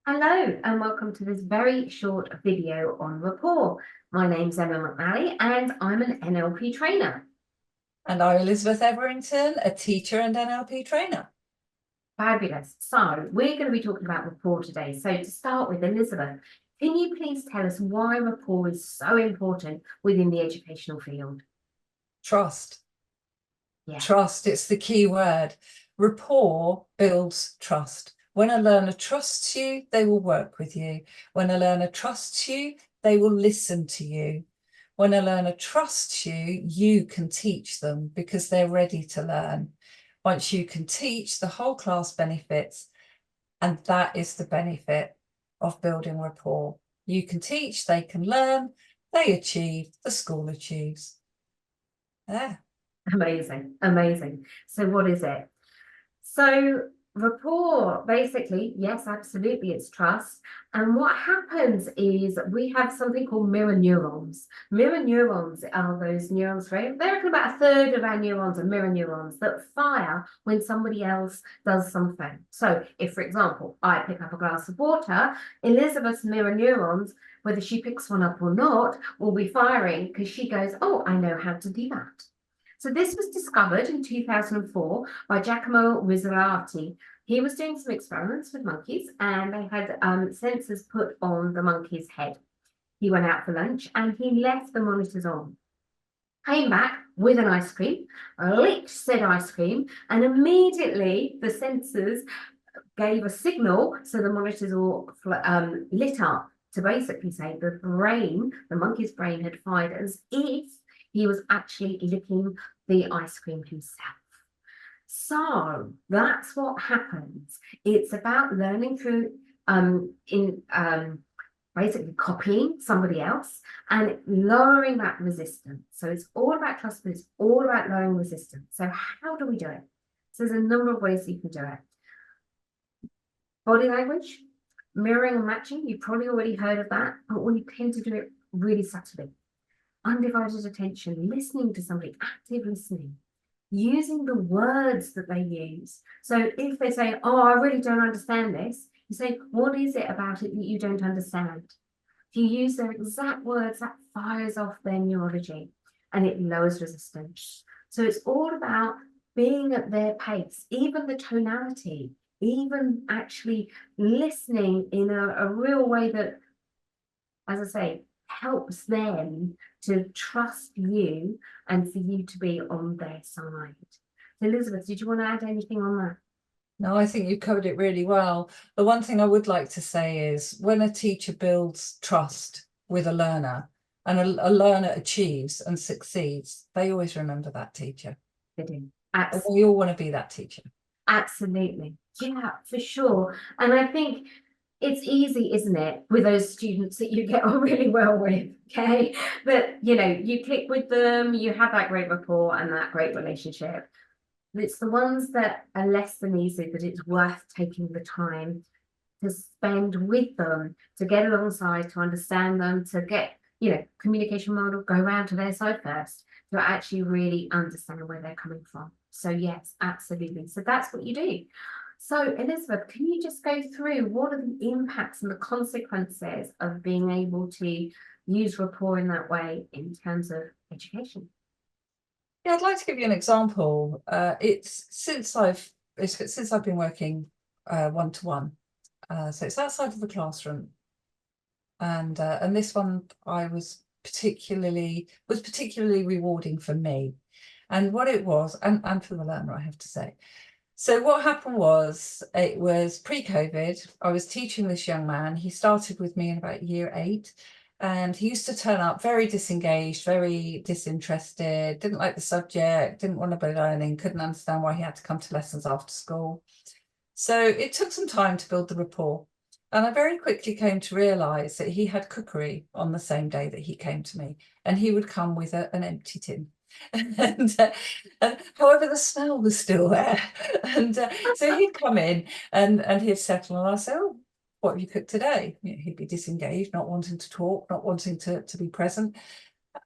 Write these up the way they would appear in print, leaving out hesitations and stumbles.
Hello and welcome to this very short video on rapport. My name's Emma McNally and I'm an NLP trainer. And I'm Elizabeth Everington, a teacher and NLP trainer. Fabulous. So we're going to be talking about rapport today. So to start with, Elizabeth, can you please tell us why rapport is so important within the educational field? Trust. Yeah. Trust, it's the key word. Rapport builds trust. When a learner trusts you, they will work with you. When a learner trusts you, they will listen to you. When a learner trusts you, you can teach them because they're ready to learn. Once you can teach, the whole class benefits, and that is the benefit of building rapport. You can teach, they can learn, they achieve, the school achieves. Yeah. Amazing. Amazing. So what is it? So rapport, basically, yes, absolutely, it's trust. And what happens is we have something called mirror neurons. Mirror neurons are those neurons, right? They reckon about a third of our neurons are mirror neurons that fire when somebody else does something. So if, for example, I pick up a glass of water, Elizabeth's mirror neurons, whether she picks one up or not, will be firing because she goes, oh, I know how to do that. So this was discovered in 2004 by Giacomo Rizzolatti. He was doing some experiments with monkeys and they had sensors put on the monkey's head. He went out for lunch and he left the monitors on. Came back with an ice cream, licked said ice cream, and immediately the sensors gave a signal so the monitors all lit up to basically say the monkey's brain had fired as if he was actually licking the ice cream himself. So that's what happens. It's about learning through basically copying somebody else and lowering that resistance. So it's all about trust, but it's all about lowering resistance. So how do we do it? So there's a number of ways you can do it. Body language, mirroring and matching, you've probably already heard of that, but we tend to do it really subtly. Undivided attention, listening to somebody, active listening, using the words that they use. So if they say, oh, I really don't understand this, you say, what is it about it that you don't understand? If you use their exact words, that fires off their neurology and it lowers resistance. So it's all about being at their pace, even the tonality, even actually listening in a real way that, as I say, helps them to trust you and for you to be on their side. So Elizabeth, did you want to add anything on that? No, I think you covered it really well. The one thing I would like to say is when a teacher builds trust with a learner and a learner achieves and succeeds, they always remember that teacher. They do. And we all want to be that teacher. Absolutely. Yeah, for sure. And I think it's easy, isn't it, with those students that you get on really well with, okay? That, you click with them, you have that great rapport and that great relationship. It's the ones that are less than easy that it's worth taking the time to spend with them, to get alongside, to understand them, to get, communication model, go around to their side first, to actually really understand where they're coming from. So yes, absolutely. So that's what you do. So Elizabeth, can you just go through what are the impacts and the consequences of being able to use rapport in that way in terms of education? Yeah, I'd like to give you an example. It's since I've been working one-to-one. So it's outside of the classroom. And this one I was particularly rewarding for me. And what it was, and for the learner, I have to say. So what happened was, it was pre-COVID. I was teaching this young man. He started with me in about year 8. And he used to turn up very disengaged, very disinterested, didn't like the subject, didn't want to be learning, couldn't understand why he had to come to lessons after school. So it took some time to build the rapport. And I very quickly came to realise that he had cookery on the same day that he came to me. And he would come with an empty tin. And however, the smell was still there. And so he'd come in and he'd settle, and I'd say, oh, what have you cooked today? He'd be disengaged, not wanting to talk, not wanting to be present.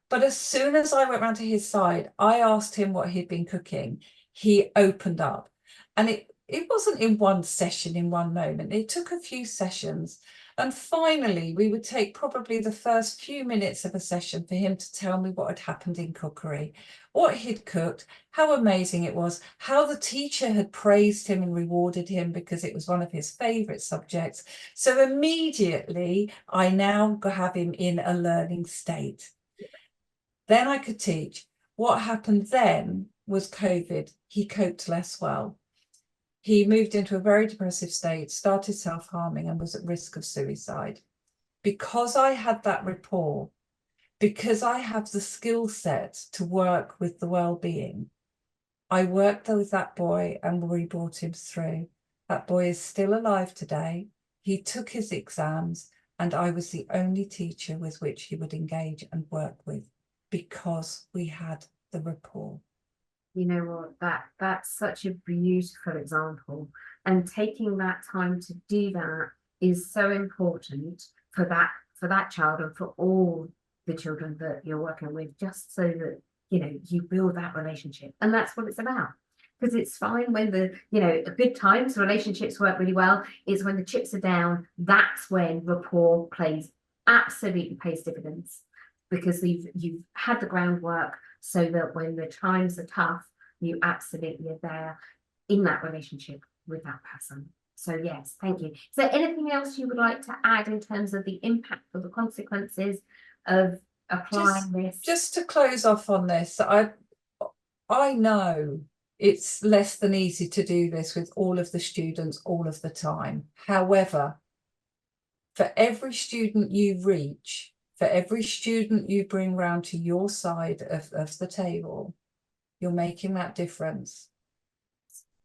But as soon as I went round to his side, I asked him what he'd been cooking. He opened up, and it wasn't in one session, in one moment. It took a few sessions. And finally, we would take probably the first few minutes of a session for him to tell me what had happened in cookery, what he'd cooked, how amazing it was, how the teacher had praised him and rewarded him because it was one of his favourite subjects. So immediately, I now have him in a learning state. Then I could teach. What happened then was COVID. He coped less well. He moved into a very depressive state, started self-harming, and was at risk of suicide. Because I had that rapport, because I have the skill set to work with the well-being, I worked with that boy and we brought him through. That boy is still alive today. He took his exams, and I was the only teacher with which he would engage and work with because we had the rapport. You know what, that's such a beautiful example, and taking that time to do that is so important for that child and for all the children that you're working with, just so that you build that relationship. And that's what it's about, because it's fine when the good times, relationships work really well. It's when the chips are down, that's when rapport absolutely pays dividends, because you've had the groundwork so that when the times are tough, you absolutely are there in that relationship with that person. So yes, thank you. Is there anything else you would like to add in terms of the impact or the consequences of applying this? Just to close off on this, I know it's less than easy to do this with all of the students all of the time. However, for every student you reach, for every student you bring round to your side of the table, you're making that difference.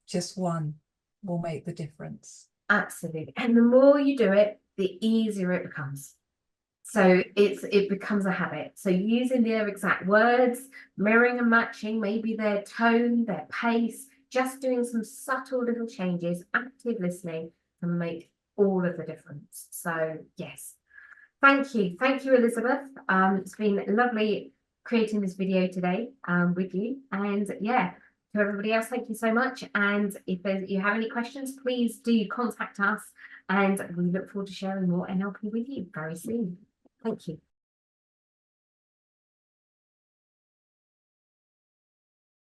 Just one will make the difference. Absolutely. And the more you do it, the easier it becomes. So it becomes a habit. So using their exact words, mirroring and matching, maybe their tone, their pace, just doing some subtle little changes, active listening can make all of the difference. So yes, thank you. Thank you, Elizabeth. It's been lovely creating this video today with you. And yeah, to everybody else, thank you so much. And if you have any questions, please do contact us. And we look forward to sharing more NLP with you very soon. Thank you.